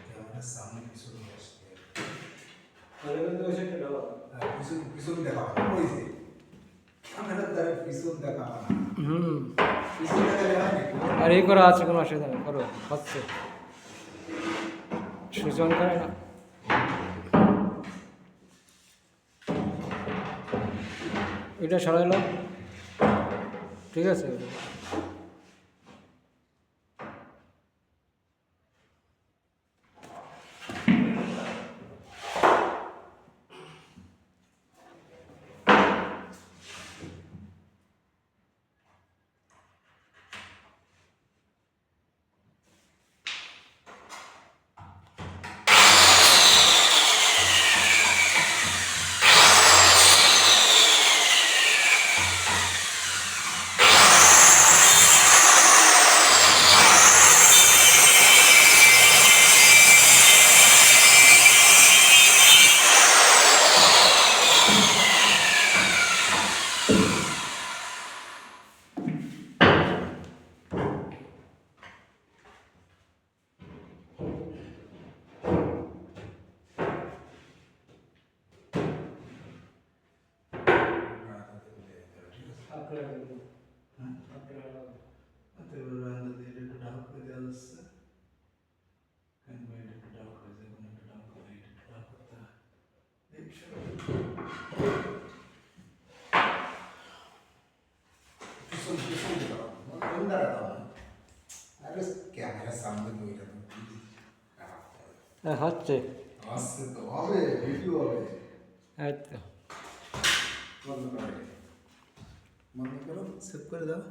ক্যামেরার সামনে পিছনে আসতে তাহলে কিন্তু ওই সাইডটা ঢালা। পিছন পিছন দেখা ওই যে ক্যামেরার দ্বারা পিছন দেখা হুম পিছন দেখা যায় না আর এই করা আছে কোনো অসুবিধা নেই করো হচ্ছে সুজন করে না এটা সরাইলো ঠিক আছে আপনারা আপনারা ক্যামেরার সামনে বইটা তো হচ্ছে আসছে তো হবে ভিডিও হবে এই তো বন্ধ করো সেভ করে দাও